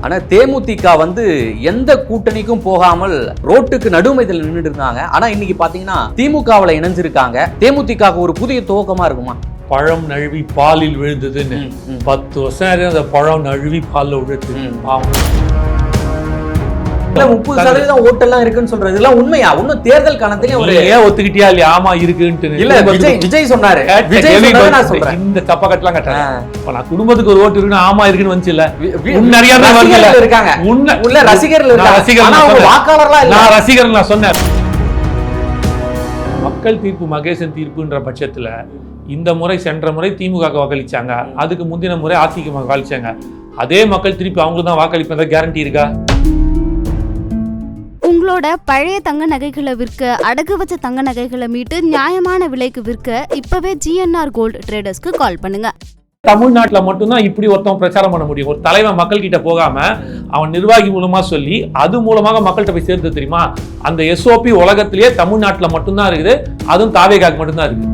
ஆனா தேமுதிக வந்து எந்த கூட்டணிக்கும் போகாமல் ரோட்டுக்கு நடுமையில் நின்றுட்டு இருந்தாங்க. ஆனா இன்னைக்கு பாத்தீங்கன்னா திமுகவுல இணைஞ்சிருக்காங்க. தேமுதிக ஒரு புதிய துவக்கமா இருக்குமா? பழம் நழுவி பாலில் விழுந்ததுன்னு 10 வருஷம் அந்த பழம் நழுவி பாலில் விழுது. 30% ஓட்டெல்லாம் இருக்குன்னு சொல்றது இதெல்லாம் உண்மையா? இன்னும் தேர்தல் கணத்திலே ஒரு ஏன் ஒத்துக்கிட்டியா இல்லையா? ஆமா இருக்குன்ட்டு இல்ல விஜய் சொன்னாரு. இந்த தப்பக்கட்டெல்லாம் கட்டுறேன். நான் குடும்பத்துக்கு ஒரு ஓட்டு இருக்குன்னு ஆமா இருக்குன்னு வந்துச்சு இல்ல நிறைய இருக்காங்க. உள்ள ரசிகர்கள் நான் ரசிகர் நான் சொன்னேன். மக்கள் தீர்ப்பு மகேசன் தீர்ப்புன்ற பட்சத்துல இந்த முறை சென்ற முறை திமுக வாக்களிச்சாங்க, அதுக்கு முந்தின முறை அதிமுக வாக்களிச்சாங்க. அதே மக்கள் திருப்பி அவங்களுக்கு தான் வாக்களிப்பதா கேரண்டி இருக்கா? உங்களோட பழைய தங்க நகைகளை விற்க, அடகு வச்ச தங்க நகைகளை மீட்டு நியாயமான விலைக்கு விற்க இப்பவே GNR கோல்டு ட்ரேடர்ஸ்க்கு கால் பண்ணுங்க. தமிழ்நாட்டுல மட்டும்தான் இப்படி ஒருத்தன் பிரச்சாரம் பண்ண முடியும். ஒரு தலைவன் மக்கள் கிட்ட போகாம அவன் நிர்வாகி மூலமா சொல்லி அது மூலமாக மக்கள்கிட்ட போய் சேர்த்து தெரியுமா? அந்த SOP உலகத்திலேயே தமிழ்நாட்டுல மட்டும்தான் இருக்குது. அதுவும் தாவேகாக்கு மட்டும்தான் இருக்கு.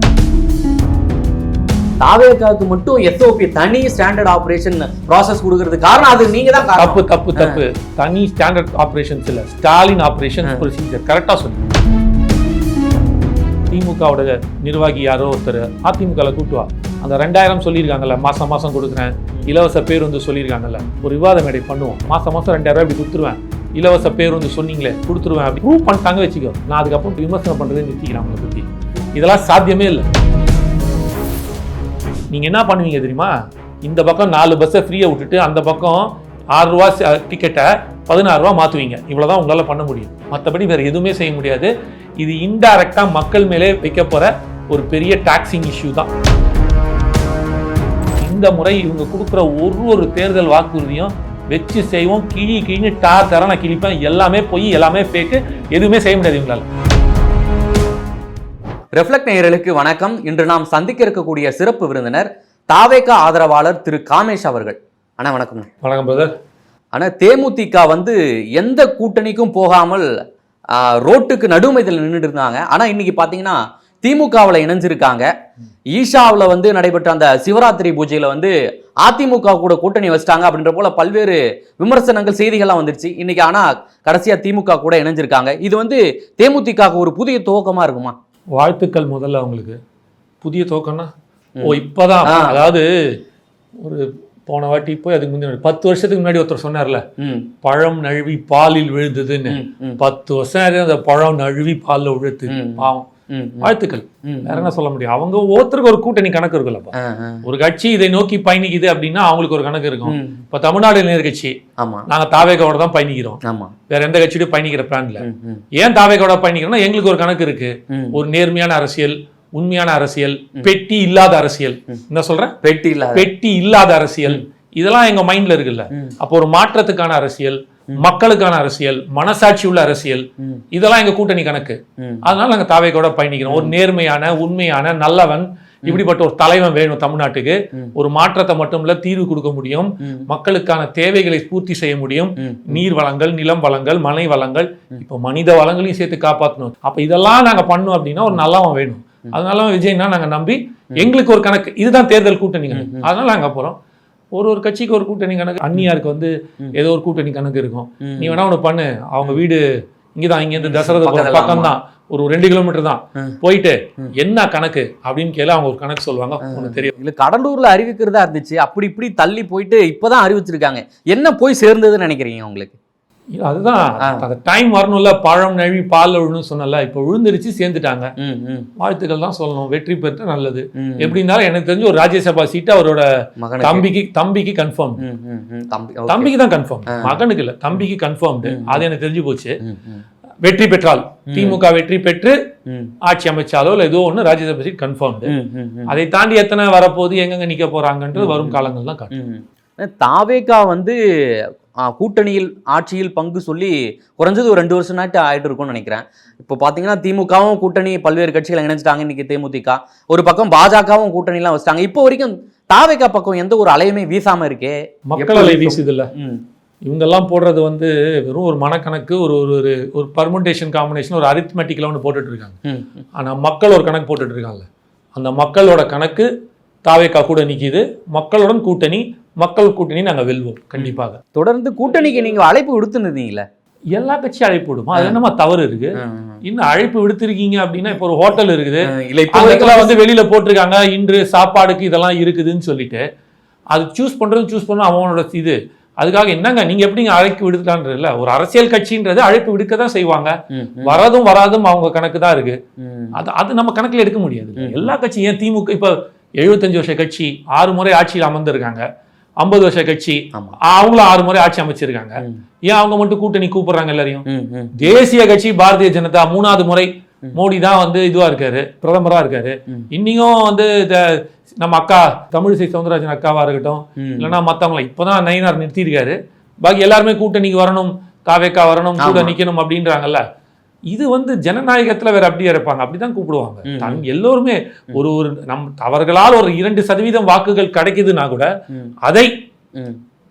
தாவேகாக்கு மட்டும் SOP தனி ஸ்டாண்டர்ட் ஆபரேஷன் ப்ராசஸ் கொடுக்கிறது காரணம் அது நீங்க தான். தப்பு தனி ஸ்டாண்டர்ட் ஆபரேஷன்ஸ் இல்ல, ஸ்டாலின் ஆபரேஷன் ப்ரொசீஜர் கரெக்டா சொல்லு. திமுகவோட நிர்வாகி யாரோ ஒருத்தர் அதிமுக கூட்டுவா அந்த 2000 சொல்லியிருக்காங்கல்ல, மாசம் மாசம் கொடுக்குறேன், இலவச பேருந்து சொல்லியிருக்காங்கல்ல, ஒரு விவாத மேடை பண்ணுவோம், மாசம் 2000 இப்படி கொடுத்துருவேன், இலவச பேருந்து சொன்னீங்களே கொடுத்துருவேன், அப்படி ப்ரூவ் பண்ணிட்டாங்க வச்சுக்கோ. நான் அதுக்கப்புறம் விமர்சனம் பண்றதை நிறுத்திக்கிறேன் அவங்களை பத்தி. இதெல்லாம் சாத்தியமே இல்லை. நீங்க என்ன பண்ணுவீங்க தெரியுமா? இந்த பக்கம் 4 பஸ்ஸை ஃப்ரீயா விட்டுட்டு அந்த பக்கம் 6 ரூபா டிக்கெட்டை 16 ரூபா மாத்துவீங்க. இவ்வளவுதான் உங்களால பண்ண முடியும். மற்றபடி வேற எதுவுமே செய்ய முடியாது. இது இன்டைரக்டா மக்கள் மேலே வைக்க போற ஒரு பெரிய டாக்ஸிங் இஷ்யூ தான். இந்த முறை இவங்க கொடுக்குற ஒரு தேர்தல் வாக்குறுதியும் வச்சு செய்வோம், கிழின்னு நான் கிழிப்பேன், எல்லாமே போய் எல்லாமே ஃபேக்கு, எதுவுமே செய்ய முடியாது இவங்களால. ரெஃப்ளெக்ட் நேயர்களுக்கு வணக்கம். இன்று நாம் சந்திக்க இருக்கக்கூடிய சிறப்பு விருந்தினர் தாவேகா ஆதரவாளர் திரு காமேஷ் அவர்கள். அண்ணா வணக்கம். வணக்கம் பிரதர். ஆனா தேமுதிக வந்து எந்த கூட்டணிக்கும் போகாமல் ரோட்டுக்கு நடுமையில் நின்றுட்டு இருந்தாங்க. ஆனா இன்னைக்கு பாத்தீங்கன்னா திமுகவுல இணைஞ்சிருக்காங்க. ஈஷாவில் வந்து நடைபெற்ற அந்த சிவராத்திரி பூஜையில வந்து அதிமுக கூட கூட்டணி வச்சிட்டாங்க அப்படின்ற போல பல்வேறு விமர்சனங்கள் செய்திகள்லாம் வந்துருச்சு இன்னைக்கு. ஆனா கடைசியா திமுக கூட இணைஞ்சிருக்காங்க. இது வந்து தேமுதிக ஒரு புதிய துவக்கமா இருக்குமா? வாழ்த்துக்கள் முதல்ல அவங்களுக்கு. புதிய துவக்கம்னா இப்பதான், அதாவது ஒரு போன வாட்டி போய் அதுக்கு முன்னாடி 10 வருஷத்துக்கு முன்னாடி ஒருத்தர் சொன்னார்ல, பழம் நழுவி பாலில் விழுந்ததுன்னு. 10 வருஷம் அந்த பழம் நழுவி பாலில் விழுது. பாவம். வாழ்த்துக்கள். வேற என்ன சொல்ல முடியும்? அவங்க ஒருத்தருக்கு ஒரு கூட்டணி கணக்கு இருக்குல்லப்பா. ஒரு கட்சி இதை நோக்கி பயணிக்குது அப்படின்னா அவங்களுக்கு ஒரு கணக்கு இருக்கும். இப்ப தமிழ்நாடு இளைஞர் கட்சி நாங்க தாவேகாவோட தான் பயணிக்கிறோம், வேற எந்த கட்சியும் பயணிக்கிற பிளான் இல்ல. ஏன் தாவேகாவோட பயணிக்கிறோம்னா எங்களுக்கு ஒரு கணக்கு இருக்கு. ஒரு நேர்மையான அரசியல், உண்மையான அரசியல், பெட்டி இல்லாத அரசியல். என்ன சொல்றேன்? பெட்டி இல்லாத அரசியல். இதெல்லாம் எங்க மைண்ட்ல இருக்குல்ல. அப்போ ஒரு மாற்றத்துக்கான அரசியல், மக்களுக்கான அரசியல், மனசாட்சி உள்ள அரசியல், இதெல்லாம் எங்க கூட்டணி கணக்கு. அதனால நாங்க தாவேகோட பயணிக்கிறோம். ஒரு நேர்மையான, உண்மையான, நல்லவன், இப்படிப்பட்ட ஒரு தலைவன் வேணும் தமிழ்நாட்டுக்கு. ஒரு மாற்றத்தை மட்டும் இல்ல, தீர்வு கொடுக்க முடியும், மக்களுக்கான தேவைகளை பூர்த்தி செய்ய முடியும். நீர் வளங்கள், நிலம் வளங்கள், மனை வளங்கள், இப்ப மனித வளங்களையும் சேர்த்து காப்பாற்றணும். அப்ப இதெல்லாம் நாங்க பண்ணோம் அப்படின்னா ஒரு நல்லவன் வேணும். அதனால விஜய்னா நாங்க நம்பி எங்களுக்கு ஒரு கணக்கு, இதுதான் தேர்தல் கூட்டணி கணக்கு. அதனால நாங்க போறோம். ஒரு கட்சிக்கு ஒரு கூட்டணி கணக்கு. அந்நியாருக்கு வந்து ஏதோ ஒரு கூட்டணி கணக்கு இருக்கும். நீ வேணா ஒண்ணு பண்ணு, அவங்க வீடு இங்கதான், இங்க இருந்து தசரத பக்கம் தான், ஒரு 2 கிலோமீட்டர் தான், போயிட்டு என்ன கணக்கு அப்படின்னு கேளு, அவங்க ஒரு கணக்கு சொல்லுவாங்க. உனக்கு தெரியும். இல்ல கடலூர்ல அறிவிக்கிறதா இருந்துச்சு, அப்படி இப்படி தள்ளி போயிட்டு இப்பதான் அறிவிச்சிருக்காங்க. என்ன போய் சேர்ந்ததுன்னு நினைக்கிறீங்க உங்களுக்கு? அதுதான் அந்த டைம் வரணும்ல. பழம் நழுவி பால் விழுன்னு சொன்னல, இப்ப விழுந்துருச்சு, சேர்ந்துட்டாங்க. வாழ்த்துக்கள் தான் சொல்லணும். வெற்றி பெற்ற நல்லது. எப்படி இருந்தாலும் எனக்கு தெரிஞ்சு ஒரு ராஜ்யசபா சீட்டு அவரோட தம்பிக்கு கன்ஃபார்ம். தம்பிக்கு தான் கன்ஃபார்ம், மகனுக்கு இல்ல, தம்பிக்கு கன்ஃபார்ம். அது எனக்கு தெரிஞ்சு போச்சு. வெற்றி பெற்றால், திமுக வெற்றி பெற்று ஆட்சி அமைச்சாலோ இல்ல ஏதோ ஒண்ணு ராஜ்யசபா சீட் கன்ஃபார்ம். அதை தாண்டி எத்தனை வரப்போகுது, எங்கெங்க நிக்க போறாங்கன்றது வரும் காலங்கள் தான் காட்டும். தாவேகா வந்து கூட்டணியில் ஆட்சியில் பங்கு சொல்லி குறைஞ்சது ஒரு 2 வருஷம் நாட்டு ஆயிட்டு இருக்கும்னு நினைக்கிறேன். இப்போ பார்த்தீங்கன்னா திமுகவும் கூட்டணி பல்வேறு கட்சிகளை இணைச்சிட்டாங்க. இன்னைக்கு தேமுதிக ஒரு பக்கம், பாஜகவும் கூட்டணிலாம் வச்சிட்டாங்க. இப்போ வரைக்கும் தாவேகா பக்கம் எந்த ஒரு அலையுமே வீசாம இருக்கே. மக்கள் அலை வீசுது இல்ல. இவங்கெல்லாம் போடுறது வந்து வெறும் ஒரு மனக்கணக்கு, ஒரு ஒரு பர்முண்டேஷன் காம்பினேஷன், ஒரு அரித்மெட்டிக்ல ஒன்று போட்டுட்டு இருக்காங்க. ஆனால் மக்கள் ஒரு கணக்கு போட்டுட்டு இருக்காங்க. அந்த மக்களோட கணக்கு தாவேக்கா கூட நிக்குது, மக்களுடன் கூட்டணி, மக்கள் கூட்டணி நாங்க வெல்வோம் கண்டிப்பாக. தொடர்ந்து கூட்டணிக்கு நீங்க அழைப்பு விடுத்துருந்தீங்களே, எல்லா கட்சியும் அழைப்பு விடுமா? அது என்னமா தவறு இருக்கு? இன்னும் அழைப்பு விடுத்திருக்கீங்க அப்படின்னா இப்போ ஒரு ஹோட்டல் இருக்குது, இல்ல வந்து வெளியில போட்டிருக்காங்க இன்று சாப்பாடுக்கு இதெல்லாம் இருக்குதுன்னு சொல்லிட்டு அது சூஸ் பண்ணணும் அவனோட இது. அதுக்காக என்னங்க நீங்க எப்படிங்க அழைப்பு விடுக்கலான்றது இல்ல. ஒரு அரசியல் கட்சின்றது அழைப்பு விடுக்க தான் செய்வாங்க, வரதும் வராதும் அவங்க கணக்கு தான் இருக்கு. அது நம்ம கணக்குல எடுக்க முடியாது. எல்லா கட்சியும் ஏன் திமுக இப்ப 75 வருஷ கட்சி 6 முறை ஆட்சியில் அமர்ந்திருக்காங்க, 50 வருஷ கட்சி அவங்களும் 6 முறை ஆட்சி அமைச்சிருக்காங்க. ஏன் அவங்க மட்டும் கூட்டணி கூப்பிடுறாங்க எல்லாரையும்? தேசிய கட்சி பாரதிய ஜனதா 3வது முறை மோடி தான் வந்து இதுவா இருக்காரு, பிரதமரா இருக்காரு. இன்னியும் வந்து நம்ம அக்கா தமிழிசை சவுந்தரராஜன் அக்காவா இருக்கட்டும், இல்லைன்னா மத்தவங்கள இப்பதான் நயினார் நிறுத்திருக்காரு, பாக்கி எல்லாருமே கூட்டணிக்கு வரணும், தாவேக்கா வரணும், கூட நிக்கணும் அப்படின்றாங்கல்ல. இது வந்து ஜனநாயகத்துல வேற அப்படியே இருப்பாங்க, அப்படிதான் கூப்பிடுவாங்க. எல்லோருமே ஒரு அவர்களால் ஒரு 2% வாக்குகள் கிடைக்குதுன்னா கூட அதை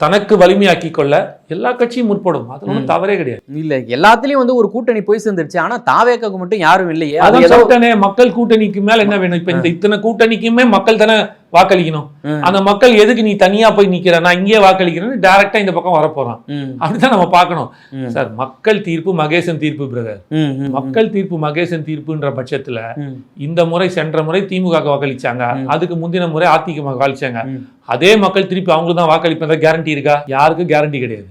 தனக்கு வலிமையாக்கி கொள்ள எல்லா கட்சியும் முற்படும். அது ஒன்றும் தவறே கிடையாது. இல்ல எல்லாத்துலயும் வந்து ஒரு கூட்டணி போய் சேர்ந்துருச்சு, ஆனா தாவேக்காக்கு மட்டும் யாரும் இல்லையே. அதான் சொல்லிட்டேனே, மக்கள் கூட்டணிக்கு மேல என்ன வேணும்? இப்ப இந்த இத்தனை கூட்டணிக்குமே மக்கள் தானே வாக்களிக்கணும். அந்த மக்கள் எதுக்கு நீ தனியா போய் நிக்கிற, நான் இங்கே வாக்களிக்கிறேன்னு டைரக்டா இந்த பக்கம் வரப்போறான். அப்படிதான் நம்ம பார்க்கணும் சார். மக்கள் தீர்ப்பு மகேசன் தீர்ப்பு பிரதர். மக்கள் தீர்ப்பு மகேசன் தீர்ப்புன்ற பட்சத்துல இந்த முறை சென்ற முறை திமுக வாக்களிச்சாங்க, அதுக்கு முந்தின முறை அதிமுக வாக்களிச்சாங்க. அதே மக்கள் திருப்பி அவங்களுக்கு தான் வாக்களிப்பத கேரண்டி இருக்கா? யாருக்கும் கேரண்டி கிடையாது.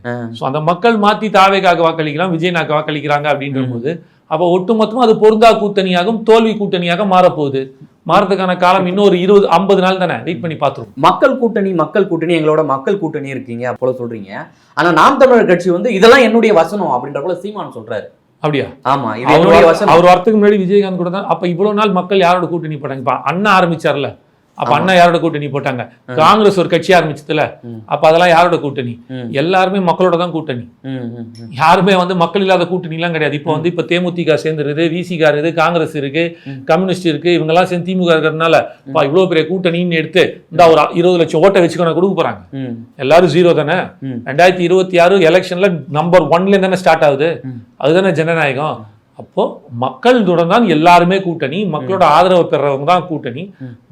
அந்த மக்கள் மாத்தி தாவேக்காக வாக்களிக்கலாம், விஜயனாக்கு வாக்களிக்கிறாங்க அப்படின்ற போது அப்ப ஒட்டுமொத்தமா அது பொருந்தா கூட்டணியாகவும் தோல்வி கூட்டணியாக மாறப்போகுது. மாறதுக்கான காலம் இன்னும் ஒரு 20-50 நாள் தானே, வெயிட் பண்ணி பார்த்துருவோம். மக்கள் கூட்டணி எங்களோட மக்கள் கூட்டணி இருக்கீங்க அப்போல சொல்றீங்க. ஆனா நாம் தமிழர் கட்சி வந்து இதெல்லாம் என்னுடைய வசனம் அப்படின்ற போல சீமான் சொல்றாரு. அப்படியா? ஆமா, இது என்னுடைய வசனம். அவர் வரத்துக்கு முன்னாடி விஜயகாந்த் கூட தான். அப்ப இவ்வளவு நாள் மக்கள் யாரோட கூட்டணி போட்டாங்க? இப்ப அண்ணா ஆரம்பிச்சார்ல, அப்ப அண்ணா யாரோட கூட்டணி போட்டாங்க? காங்கிரஸ் ஒரு கட்சி ஆரம்பிச்சதுல, அப்ப அதெல்லாம் யாரோட கூட்டணி? எல்லாருமே மக்களோட தான் கூட்டணி. யாருமே வந்து மக்கள் இல்லாத கூட்டணி எல்லாம் கிடையாது. இப்ப வந்து இப்ப தேமுதிக சேர்ந்துருது, விசிகா இருக்குது, காங்கிரஸ் இருக்கு, கம்யூனிஸ்ட் இருக்கு, இவங்க எல்லாம் சேர்ந்து திமுக இருக்கிறதுனால இவ்வளவு பெரிய கூட்டணின்னு எடுத்து இந்த ஒரு 20 லட்சம் ஓட்டை வச்சுக்கணும் கொடுக்க போறாங்க. எல்லாரும் 0 தானே. 2026 எலெக்ஷன்ல நம்பர் 1ல தானே ஸ்டார்ட் ஆகுது. அதுதானே ஜனநாயகம். அப்போ மக்களுடன் தான் எல்லாருமே கூட்டணி, மக்களோட ஆதரவு பெறவங்க தான் கூட்டணி.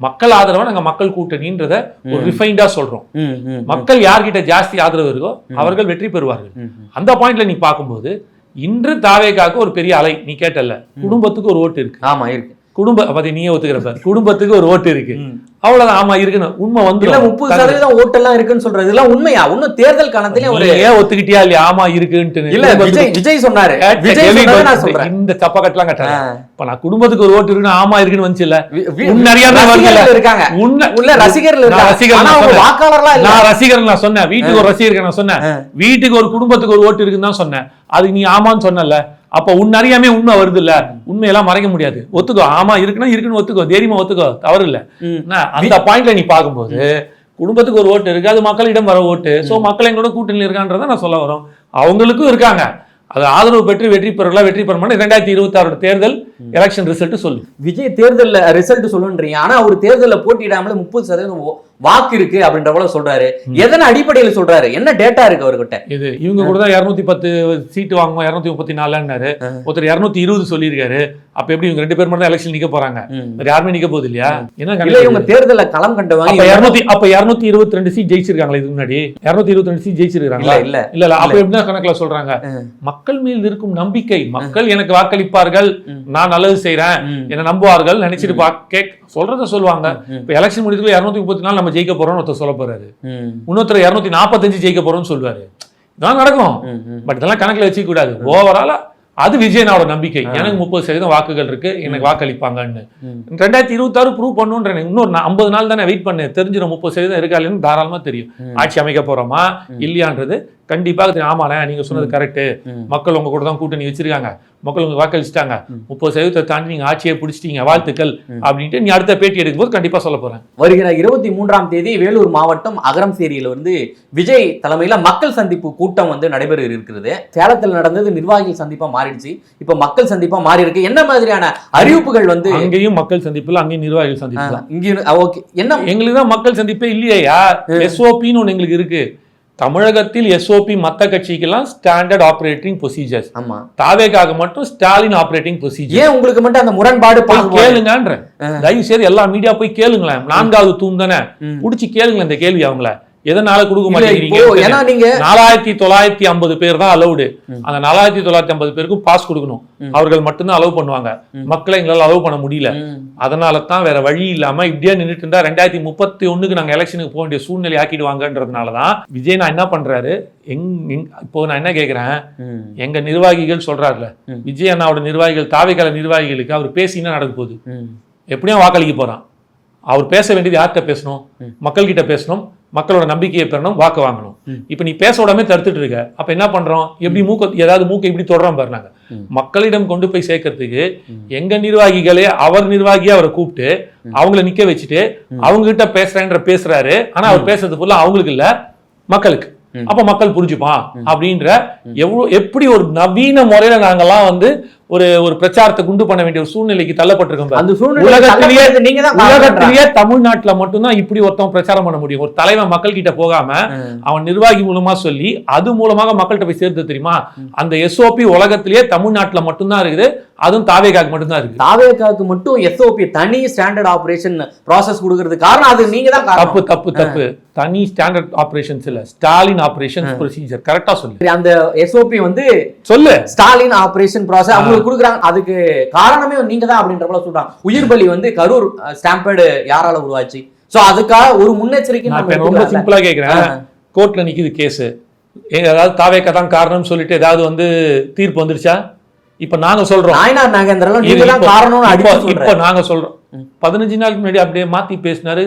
மக்கள் ஆதரவை நாங்க மக்கள் கூட்டணின்றத ஒரு ரிஃபைண்டா சொல்றோம். மக்கள் யார்கிட்ட ஜாஸ்தி ஆதரவு இருக்கோ அவர்கள் வெற்றி பெறுவார்கள். அந்த பாயிண்ட்ல நீ பார்க்கும்போது இன்று தாவேக்காக்கு ஒரு பெரிய அலை. நீ கேட்டல, குடும்பத்துக்கு ஒரு ஓட்டு இருக்கு. ஆமா இருக்கு. பத்தி நீயே ஒத்துக்கிறப்ப குடும்பத்துக்கு ஒரு ஓட்டு இருக்கு, அவ்வளவுதான். ஆமா இருக்குன்னு உண்மை வந்து 30% ஓட்டெல்லாம் இருக்குன்னு சொல்றது இதெல்லாம் உண்மையா? இன்னும் தேர்தல் காலத்திலே ஒரு ஏன் ஒத்துக்கிட்டியா இல்லையா? ஆமா இருக்குன்னு இல்ல விஜய் சொன்னாரு. இந்த தப்பக்கட்டெல்லாம் கட்டாங்க. இப்ப நான் குடும்பத்துக்கு ஒரு ஓட்டு இருக்குன்னு ஆமா இருக்குன்னு வந்துச்சு இல்ல, இருக்காங்க உள்ள ரசிகர்கள் நான் ரசிகர் நான் சொன்னேன், வீட்டுக்கு ஒரு ரசிகர் நான் சொன்னேன், வீட்டுக்கு ஒரு குடும்பத்துக்கு ஒரு ஓட்டு இருக்குன்னு தான் சொன்னேன். அது நீ ஆமான்னு சொன்னல. அப்ப உன் அறியாமே உண்மை வருது இல்ல, உண்மையெல்லாம் மறைக்க முடியாது. ஒத்துக்கோ, ஆமா இருக்குன்னா இருக்குன்னு ஒத்துக்கோ, தைரியமா ஒத்துக்கோ, தவறு இல்ல. அந்த பாயிண்ட்ல நீ பார்க்கும்போது குடும்பத்துக்கு ஒரு ஓட்டு இருக்கு, அது மக்களிடம் வர ஓட்டு. சோ மக்கள் எங்களோட கூட்டணியில் இருக்கான்றத நான் சொல்ல வரோம். அவங்களுக்கும் இருக்காங்க, அது ஆதரவு பெற்று வெற்றி பெறலாம், வெற்றி பெற மாட்டேன். 2026 தேர்தல் எலெக்ஷன் ரிசல்ட் சொல்லு. விஜய் தேர்தல் ரிசல்ட் சொல்லுன்றீங்க, ஆனா அவர் தேர்தலில் போட்டியிடாமல 30% வாக்கு இருக்கு அப்படின்ற போல சொல்றாரு. எதன அடிப்படையில் சொல்றாரு? என்ன டேட்டா இருக்கு அவர்கிட்ட? இது இவங்க கூட தான் 210 சீட்டு வாங்குவோம், 234 ஒருத்தர் 220 சொல்லியிருக்காரு. அப்ப எப்படி இவங்க 2 பேர் மட்டும் எலெக்ஷன் நிக்க போறாங்க? யாருமே நிக்க போகுது இல்லையா? என்ன இவங்க தேர்தல களம் கண்டவங்க. அப்ப 222 சீட் ஜெயிச்சிருக்காங்களா? இதுக்கு முன்னாடி 222 சீட் ஜெயிச்சிருக்காங்களா? இல்ல இல்ல. அப்ப எப்படின்னா கணக்குல சொல்றாங்க, மக்கள் மீது இருக்கும் நம்பிக்கை, மக்கள் எனக்கு வாக்களிப்பார்கள், நான் நல்லது செய்யறேன், என்ன நம்புவார்கள் நினைச்சிட்டு சொல்றத சொல்லுவாங்க. இப்ப எலெக்ஷன் முடிஞ்சதுல 234 நம்ம ஜெயிக்க போறோம்னு ஒருத்தர் சொல்ல போறாரு, இன்னொருத்தர் 245 ஜெயிக்க போறோம்னு சொல்லுவாரு. இதெல்லாம் நடக்கும். பட் இதெல்லாம் கணக்குல வச்சுக்க கூடாது. ஓவராலா அது விஜயனோட நம்பிக்கை. எனக்கு 30% வாக்குகள் இருக்கு, எனக்கு வாக்களிப்பாங்கன்னு. 2026 ப்ரூவ் பண்ணுன்ற இன்னொரு 50 நாள் தானே வெயிட் பண்ணு, தெரிஞ்சிடும் 30% இருக்கா இல்லைன்னு தாராளமா தெரியும். ஆட்சி அமைக்க போறோமா இல்லையான்றது கண்டிப்பாக தெரியும். ஆமாண்ணே நீங்க சொன்னது கரெக்ட், மக்கள் உங்க கூட தான் கூட்டணி வச்சிருக்காங்க, மக்கள் உங்க வாக்களிச்சிட்டாங்க, 30% தாண்டி நீங்க ஆட்சியை பிடிச்சிட்டீங்க, வாழ்த்துக்கள் அப்படின்ட்டு நீ அடுத்த பேட்டி எடுக்கும்போது கண்டிப்பா சொல்ல போறேன். வருகிற 23ஆம் தேதி வேலூர் மாவட்டம் அகரம்சேரியில் வந்து விஜய் தலைமையில மக்கள் சந்திப்பு கூட்டம் வந்து நடைபெற இருக்கிறது. சேலத்தில் நடந்தது நிர்வாகிகள் சந்திப்பா மாறிடுச்சு, இப்ப மக்கள் சந்திப்பா மாறி இருக்கு. என்ன மாதிரியான அறிவிப்புகள் வந்து? அங்கேயும் மக்கள் சந்திப்புல, அங்கேயும் நிர்வாகிகள் சந்திப்பு. இங்க ஓகே, என்ன எங்களுக்கு தான் மக்கள் சந்திப்பே இல்லையா? SOPன்னு ஒண்ணு எங்களுக்கு இருக்கு. தமிழகத்தில் எஸ்ஓபி மத்த கட்சிக்கெல்லாம் ஸ்டாண்டர்ட் ஆபரேட்டிங் ப்ரொசீஜர்ஸ். ஆமா. தாவேக்காக மட்டும் ஸ்டாலின் ஆபரேட்டிங் ப்ரொசீஜர். ஏன் உங்களுக்கு மட்டும் அந்த முரண்பாடு? கேளுங்கன்ற தயவு செய்து எல்லா மீடியா போய் கேளுங்களேன். 4வது தூண் தானே, புடிச்சு கேளுங்களேன் இந்த கேள்வி. அவங்கள எதனால கொடுக்க மாட்டேங்கிறீங்க? 4950 பேர் தான் அலௌடு. அந்த 4950 பேருக்கும் பாஸ் கொடுக்கணும். அவர்கள் மட்டும்தான் அலோவ் பண்ணுவாங்க. மக்களை எங்களால் அலோவ் பண்ண முடியல. அதனால தான் வேற வழி இல்லாம இப்படியே நின்றுட்டு இருந்தா 2031 நாங்க எலெக்ஷனுக்கு போக வேண்டிய சூழ்நிலை ஆக்கிடுவாங்கன்றதுனாலதான் விஜய் நான் என்ன பண்றாரு, இப்போ நான் என்ன கேட்கிறேன், எங்க நிர்வாகிகள் சொல்றாருல, விஜய் அண்ணாவோட நிர்வாகிகள், தாவேக்கால நிர்வாகிகளுக்கு அவர் பேசினா நடக்க போகுது. எப்படியும் வாக்களிக்க போறான். அவர் பேச வேண்டியது யார்கிட்ட பேசணும்? மக்கள் கிட்ட பேசணும், மக்களோட நம்பிக்கையை பெறணும், வாக்கு வாங்கணும். இப்ப நீ பேச விடாம தடுத்துட்டு இருக்க. அப்ப என்ன பண்றோம்? எப்படி ஏதாவது மூக்கை இப்படி தொடறோம் பாரு. நாங்க மக்களிடம் கொண்டு போய் சேர்க்கறதுக்கு எங்க நிர்வாகிகளே அவர் நிர்வாகியா அவரை கூப்பிட்டு அவங்கள நிக்க வச்சுட்டு அவங்க கிட்ட பேசுறாரு. ஆனா அவர் பேசுறது ஃபுல்லா அவங்களுக்கு இல்ல, மக்களுக்கு. அப்ப மக்கள் புரிஞ்சுப்பான் அப்படின்ற எப்படி ஒரு நவீன முறையில நாங்கெல்லாம் ஒரு பிரச்சாரத்தை குண்டு பண்ண வேண்டிய ஒரு சூழ்நிலைக்கு தள்ளப்பட்டிருக்கோம். உலகத்திலேயே தமிழ்நாட்டுல மட்டும்தான் இப்படி ஒருத்தன் பிரச்சாரம் பண்ண முடியும். ஒரு தலைவன் மக்கள் கிட்ட போகாம அவன் நிர்வாகி மூலமா சொல்லி அது மூலமாக மக்கள்கிட்ட போய் சேர்த்து தெரியுமா? அந்த எஸ்ஓபி உலகத்திலேயே தமிழ்நாட்டுல மட்டும்தான் இருக்குது. அதுவும் தாவேக்காக்கு மட்டும்தான் இருக்கு. தாவேக்காக்கு மட்டும் எஸ்ஓபி தனி ஸ்டாண்டர்ட் ஆபரேஷன் ப்ராசஸ் கொடுக்கிறதுக்கு காரணம் அது நீங்க தான். தப்பு. தனி ஸ்டாண்டர்ட் ஆபரேஷன்ஸ் இல்ல, ஸ்டாலின் ஆபரேஷன் ப்ரொசீஜர். கரெக்டா சொல்லு. அந்த எஸ்ஓபி சொல்லு ஸ்டாலின் ஆபரேஷன் ப்ராசஸ் அவங்க கொடுக்குறாங்க. அதுக்கு காரணமே நீங்க தான் அப்படின்ற போல சொல்றாங்க. உயிர் பலி கரூர் ஸ்டாம்பேடு யாரால உருவாச்சு? சோ அதுக்காக ஒரு முன்னெச்சரிக்கை. நான் ரொம்ப சிம்பிளா கேக்குறேன். கோர்ட்ல நிக்குது கேஸ். ஏதாவது தாவேக்கா தான் காரணம் சொல்லிட்டு ஏதாவது தீர்ப்பு வந்துருச்சா? இப்ப நாங்க சொல்றோம் இப்ப நாங்க சொல்றோம் 15 நாளுக்கு முன்னாடி அப்படியே மாத்தி பேசினாரு.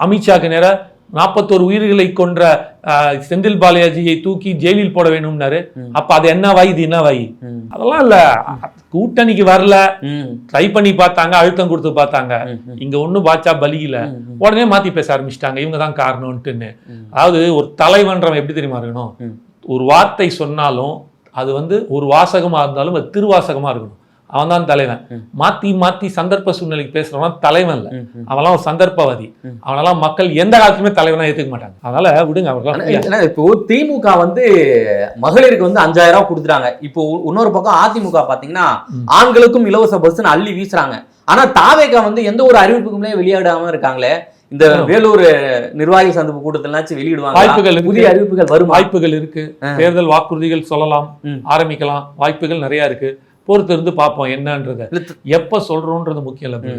அமித்ஷாக்கு நேர 41 உயிர்களை கொன்ற செந்தில் பாலாஜியை தூக்கி ஜெயிலில் போட வேணும்னாரு. அப்ப அது என்ன வாய், இது என்ன வாய்? அதெல்லாம் இல்ல. கூட்டணிக்கு வரல, ட்ரை பண்ணி பார்த்தாங்க, அழுத்தம் கொடுத்து பார்த்தாங்க. இங்க ஒண்ணும் பாச்சா பலியில உடனே மாத்தி பேச ஆரம்பிச்சிட்டாங்க. இவங்க தான் காரணம்ட்டுன்னு. அதாவது ஒரு தலைவன்றவன் எப்படி தெரியுமா இருக்கணும்? ஒரு வார்த்தை சொன்னாலும் அது ஒரு வாசகமா இருந்தாலும் அது திருவாசகமா இருக்கணும். அவன் தான் தலைவன். மாத்தி மாத்தி சந்தர்ப்ப சூழ்நிலைக்கு பேசுறவன் தலைவன் இல்ல, அவெல்லாம் ஒரு சந்தர்ப்பவாதி. அவனெல்லாம் மக்கள் எந்த காலத்துலயுமே தலைவனா ஏத்துக்க மாட்டாங்க. அதனால விடுங்க. அவர்கள் இப்போ திமுக மகளிருக்கு 5000 ரூபாய் கொடுத்துறாங்க. இப்போ இன்னொரு பக்கம் அதிமுக பாத்தீங்கன்னா ஆண்களுக்கும் இலவச பஸ் அள்ளி வீசுறாங்க. ஆனா தாவேக்கா எந்த ஒரு அறிவிப்புக்குமே வெளியிடாம இருக்காங்களே. இந்த வேலூர் நிர்வாகி சந்திப்பு கூட்டத்திலாச்சும் வெளியிடுவாங்க. வாய்ப்புகள், புதிய அறிவிப்புகள் வரும் வாய்ப்புகள் இருக்கு. தேர்தல் வாக்குறுதிகள் சொல்லலாம், ஆரம்பிக்கலாம். வாய்ப்புகள் நிறைய இருக்கு. பொறுத்து இருந்து பார்ப்போம் என்னன்றத. எப்ப சொல்றோன்றது முக்கியம் இல்ல,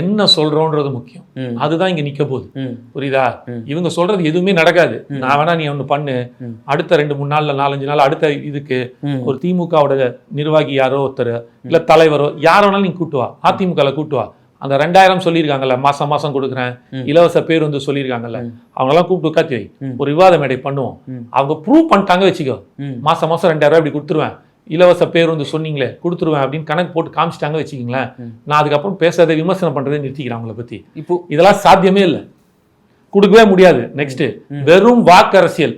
என்ன சொல்றோன்றது முக்கியம். அதுதான் இங்க நிக்க போகுது. புரியுதா? இவங்க சொல்றது எதுவுமே நடக்காது. நான் வேணா நீ ஒண்ணு பண்ணு, அடுத்த 2-3 நாள்ல 4-5 நாள் அடுத்த இதுக்கு ஒரு திமுகவோட நிர்வாகி யாரோ ஒருத்தர் இல்ல தலைவரோ யாரோ வேணாலும் நீ கூட்டுவா, அதிமுக கூட்டுவா. அந்த 2000 சொல்லியிருக்காங்கல்ல, மாசம் மாசம் கொடுக்குறேன், இலவச பேர் சொல்லியிருக்காங்கல்ல, அவங்க எல்லாம் கூப்பிட்டு உட்காந்து ஒரு விவாத மேடை பண்ணுவோம். அவங்க ப்ரூவ் பண்ணிட்டாங்க வச்சுக்கோ, மாசம் மாசம் 2000 ரூபாய் இப்படி கொடுத்துருவேன், இலவச பேர் சொன்னீங்களே கொடுத்துருவேன் அப்படின்னு கணக்கு போட்டு காமிச்சிட்டாங்க வச்சுக்கிங்களேன். நான் அதுக்கப்புறம் பேசாத விமர்சனம் பண்றதை நிறுத்திக்கிறேன் அவங்கள பத்தி. இப்போ இதெல்லாம் சாத்தியமே இல்லை, கொடுக்கவே முடியாது. நெக்ஸ்ட் வெறும் வாக்கு அரசியல்,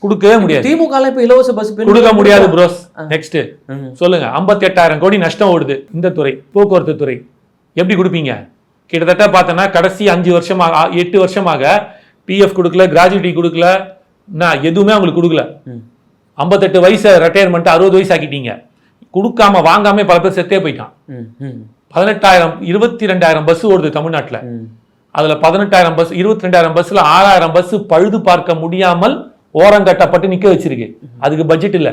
கொடுக்கவே முடியாது. திமுக இப்ப இலவச பஸ் கொடுக்க முடியாது ப்ரோஸ். நெக்ஸ்ட் சொல்லுங்க. 58,000 கோடி நஷ்டம் ஓடுது இந்த துறை, போக்குவரத்து துறை. எப்படி கொடுப்பீங்க? கிட்டத்தட்ட பார்த்தோன்னா கடைசி 5 வருஷமாக 8 வருஷமாக பிஎஃப் கொடுக்கல, கிராஜுவிட்டி கொடுக்கல, நான் எதுவுமே அவங்களுக்கு கொடுக்கல. 58 வயசு ரிட்டையர்மெண்ட் 60 வயசு ஆக்கிட்டீங்க. கொடுக்காம வாங்காம பல பேர் செத்தே போயிட்டான். 18,000 22,000 பஸ் ஓடுது தமிழ்நாட்டில். அதுல 18,000 பஸ், 22,000 பஸ்ல 6,000 பஸ் பழுது பார்க்க முடியாமல் ஓரங்கட்டப்பட்டு நிக்க வச்சிருக்கு. அதுக்கு பட்ஜெட் இல்ல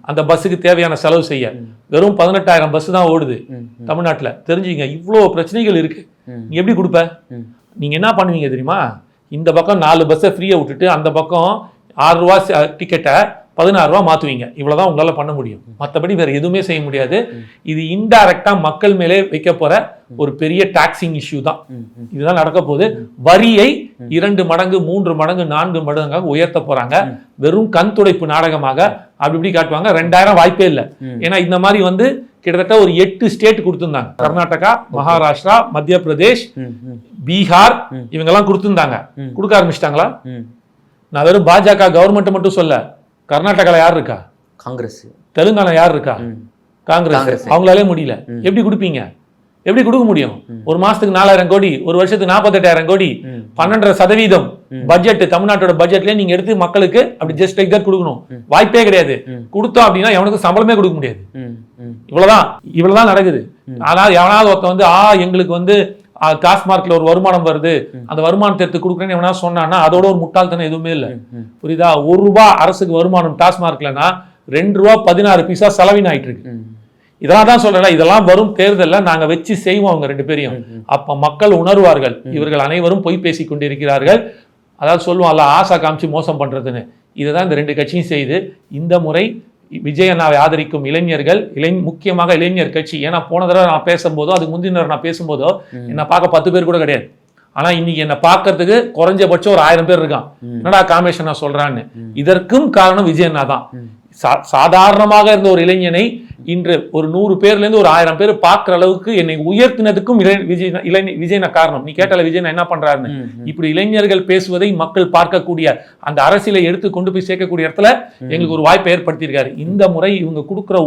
அந்த பஸ்ஸுக்கு தேவையான செலவு செய்ய. வெறும் 18,000 பஸ் தான் ஓடுது தமிழ்நாட்டுல. தெரிஞ்சுங்க, இவ்வளவு பிரச்சனைகள் இருக்கு. நீங்க எப்படி கொடுப்ப? நீங்க என்ன பண்ணுவீங்க தெரியுமா? இந்த பக்கம் 4 பஸ்ஸை ஃப்ரீயா விட்டுட்டு அந்த பக்கம் 6 ரூபா டிக்கெட்டை 16 ரூபா மாத்துவீங்க. இவ்வளவுதான் உங்களால பண்ண முடியும். மற்றபடி வேற எதுவுமே செய்ய முடியாது. இது இன்டைரக்டா மக்கள் மேலே வைக்க போற ஒரு பெரிய டாக்ஸிங் இஷ்யூ தான். இதுதான் நடக்க போகுது. வரியை 2 மடங்கு 3 மடங்கு 4 மடங்காக உயர்த்த போறாங்க. வெறும் கண் துடைப்பு நாடகமாக அப்படி இப்படி காட்டுவாங்க. 2000 வாய்ப்பே இல்லை. ஏன்னா இந்த மாதிரி கிட்டத்தட்ட ஒரு 8 ஸ்டேட் கொடுத்திருந்தாங்க. கர்நாடகா, மகாராஷ்டிரா, மத்திய பிரதேஷ், பீகார், இவங்க எல்லாம் கொடுத்திருந்தாங்க. கொடுக்க ஆரம்பிச்சிட்டாங்களா? நான் வெறும் பாஜக கவர்மெண்ட் மட்டும் சொல்ல, கர்நாடகால யார் இருக்கா? காங்கிரஸ். தெலுங்கானா யார் இருக்கா? காங்கிரஸ். அவங்களாலே முடியல. எப்படி கொடுப்பீங்க? எப்படி கொடுக்க முடியும்? ஒரு மாசத்துக்கு 4000 கோடி, ஒரு வருஷத்துக்கு 48,000 கோடி, 12% பட்ஜெட், தமிழ்நாட்டோட பட்ஜெட்ல நீங்க எடுத்து மக்களுக்கு அப்படி ஜஸ்ட் லைக் தட் கொடுக்கணும். வாய்ப்பே கிடையாது. கொடுத்தோம் அப்படின்னா எவனுக்கு சம்பளமே கொடுக்க முடியாது. இவ்வளவுதான் நடக்குது. ஆனால் எவனாவது ஒருத்தன் வந்து எங்களுக்கு வந்து டாஸ்மார்க்ல ஒரு வருமானம் வருது, அந்த வருமானத்தை எடுத்து கொடுக்குறேன்னு எவனா சொன்னான்னா அதோட ஒரு முட்டாள்தனம் எதுவுமே இல்லை. புரியுதா? ₹1 அரசுக்கு வருமானம் டாஸ்மார்க்லன்னா ₹2.16 செலவின் ஆயிட்டு இருக்கு. இதெல்லாம் தான் சொல்றேன், இதெல்லாம் வரும் தேர்தல்ல நாங்க வச்சு செய்வோம் அவங்க 2 பேரையும். அப்ப மக்கள் உணர்வார்கள் இவர்கள் அனைவரும் பொய் பேசி கொண்டிருக்கிறார்கள். அதாவது சொல்லுவாங்கல்ல, ஆசா காமிச்சு மோசம் பண்றதுன்னு. இதுதான் இந்த 2 கட்சியும் செய்து இந்த முறை விஜய் அண்ணாவை ஆதரிக்கும் இளைஞர்கள், முக்கியமாக இளைஞர் கட்சி. ஏன்னா போன தடவை நான் பேசும்போதோ அதுக்கு முந்தின நான் பேசும்போதோ என்ன பார்க்க 10 பேர் கூட கிடையாது. ஆனா இன்னைக்கு என்ன பார்க்கறதுக்கு குறைஞ்சபட்சம் ஒரு 1000 பேர் இருக்கான். என்னடா காமேஷன் நான் சொல்றான்னு. இதற்கும் காரணம் விஜய் அண்ணா தான். சாதாரணமாக இருந்த ஒரு இளைஞனை இன்று ஒரு 100 பேர்ல இருந்து ஒரு 1000 பேர் பார்க்கிற அளவுக்கு என்னை உயர்த்தினதுக்கும் விஜய் காரணம். நீ கேட்டால விஜய் என்ன பண்றாருன்னு. இப்படி இளைஞர்கள் பேசுவதை மக்கள் பார்க்கக்கூடிய அந்த அரசியலை எடுத்து கொண்டு போய் சேர்க்கக்கூடிய இடத்துல எங்களுக்கு ஒரு வாய்ப்பை ஏற்படுத்தியிருக்காரு. இந்த முறை இவங்க கொடுக்குற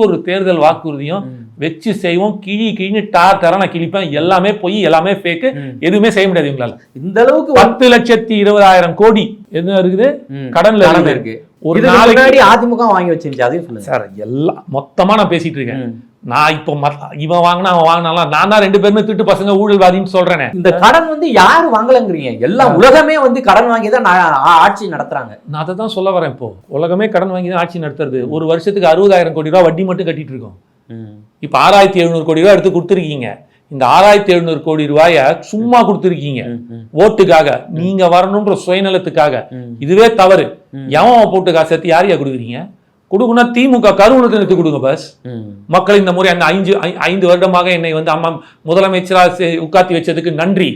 ஒரு தேர்தல் வாக்குறுதியும் வச்சு செய்வோம், கிழின்னு டார் நான் கிழிப்பேன், எல்லாமே போய் எல்லாமே ஃபேக்கு, எதுவுமே செய்ய முடியாது இவங்களால. இந்த அளவுக்கு 10,20,000 கோடி என்ன இருக்குது கடன்ல இருக்கு. ஒரு நாளைக்கு அதிமுக வாங்கி வச்சிருந்துச்சு. அதையும் சொல்லுங்க சார். எல்லாம் மொத்தமா நான் பேசிட்டு இருக்கேன். நான் இப்போ இவன் வாங்கினா அவன் வாங்கினாலும் நான் தான் 2 பேருமே திட்டு பசங்க ஊழல்வாதின்னு சொல்றேன். இந்த கடன் வந்து யாரு வாங்கலங்கிறீங்க? எல்லா உலகமே வந்து கடன் வாங்கி தான் ஆட்சி நடத்துறாங்க. நான் அதை தான் சொல்ல வரேன். இப்போ உலகமே கடன் வாங்கி தான் ஆட்சி நடத்துறது. ஒரு வருஷத்துக்கு 60,000 கோடி ரூபாய் வட்டி மட்டும் கட்டிட்டு இருக்கோம். இப்ப 6,700 கோடி ரூபாய் எடுத்து கொடுத்துருக்கீங்க. இந்த 6,700 கோடி ரூபாய சும்மா கொடுத்துருக்கீங்க ஓட்டுக்காக, நீங்க வரணும்ன்ற சுயநலத்துக்காக. இதுவே தவறு. எவன் போட்டு காசு சேர்த்து யாரையா கொடுக்குறீங்க? கொடுக்கணும் திமுக கருவூலத்தை கொடுங்க பஸ். மக்கள் இந்த முறை அந்த 5 வருடமாக என்னை வந்து அம்மா முதலமைச்சராக உட்காத்தி வச்சதுக்கு நன்றி.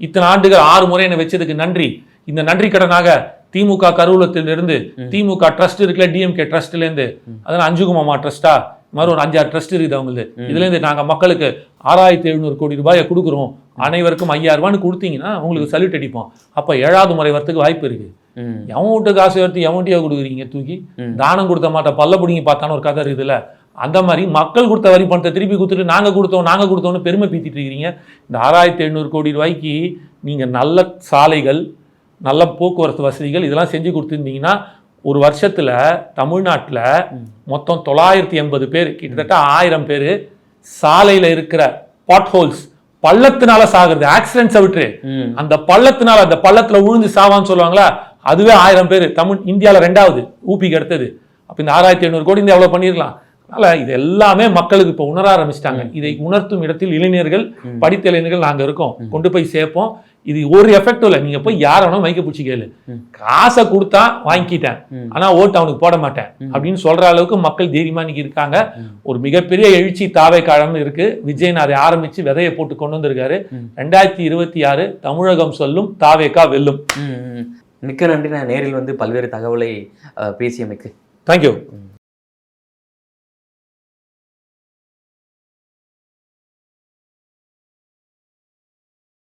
இத்தனை ஆண்டுகள் 6 முறை என்னை வச்சதுக்கு நன்றி. இந்த நன்றி கடனாக திமுக கருவூலத்திலிருந்து, திமுக ட்ரஸ்ட் இருக்குல்ல, டிஎம்கே ட்ரஸ்ட்ல இருந்து, அதனால அஞ்சுகுமாமா ட்ரஸ்டா மாதிரி ஒரு 5-6 ட்ரஸ்ட் இருக்குது அவங்களுக்கு. இதுல இருந்து நாங்க மக்களுக்கு 6,700 கோடி ரூபாயை கொடுக்குறோம், அனைவருக்கும் 5,000 ரூபான்னு கொடுத்தீங்கன்னா உங்களுக்கு சல்யூட் அடிப்போம். அப்ப 7வது முறை வரத்துக்கு வாய்ப்பு இருக்கு. எவன் விட்டு காசு எடுத்து எவன்ட்டியா கொடுக்குறீங்க? தூக்கி தானம் கொடுத்த மாட்டேன் பல்ல பிடிங்கி பார்த்தான்னு ஒரு கதை இருக்குதுல்ல. அந்த மாதிரி மக்கள் கொடுத்த வரி பணத்தை திருப்பி கொடுத்துட்டு நாங்க கொடுத்தோம்னு பெருமை பீத்திட்டு இருக்கிறீங்க. இந்த 6,700 கோடி ரூபாய்க்கு நீங்க நல்ல சாலைகள், நல்ல போக்குவரத்து வசதிகள் இதெல்லாம் செஞ்சு கொடுத்துருந்தீங்கன்னா ஒரு வருஷத்துல தமிழ்நாட்டில் மொத்தம் 980 பேர், கிட்டத்தட்ட 1000 பேர் சாலையில இருக்கிற பாட்ஹோல்ஸ், பள்ளத்தினால சாகுறது, ஆக்சிடென்ட்ஸ் விட்டு அந்த பள்ளத்தினால, அந்த பள்ளத்துல விழுந்து சாவான்னு சொல்லுவாங்களா, அதுவே 1000 பேர். இந்தியாவில் 2வது, ஊபிக்கு அடுத்தது. அப்ப இந்த 6,700 கோடி எவ்வளவு பண்ணிருக்கலாம். அதனால இது எல்லாமே மக்களுக்கு இப்ப உணர ஆரம்பிச்சிட்டாங்க. இதை உணர்த்தும் இடத்தில் இளைஞர்கள், படித்த இளைஞர்கள் நாங்க இருக்கோம், கொண்டு போய் சேர்ப்போம். இது ஒரு எஃபெக்டும் இல்லை. நீங்க போய் யார வேணா மைக்க பிடிச்சி கேளு, காசை கொடுத்தா வாங்கிக்கிட்டேன் ஆனா ஓட்டு அவனுக்கு போட மாட்டேன் அப்படின்னு சொல்ற அளவுக்கு மக்கள் தைரியமா இன்னைக்கு இருக்காங்க. ஒரு மிகப்பெரிய எழுச்சி தாவேக்காலம் இருக்கு. விஜயன் அதை ஆரம்பிச்சு விதையை போட்டு கொண்டு வந்திருக்காரு. 2026 தமிழகம் சொல்லும், தாவேக்கா வெல்லும். மிக்க நன்றி. நான் நேரில் வந்து பல்வேறு தகவலை பேசியமைக்கு தேங்க்யூ.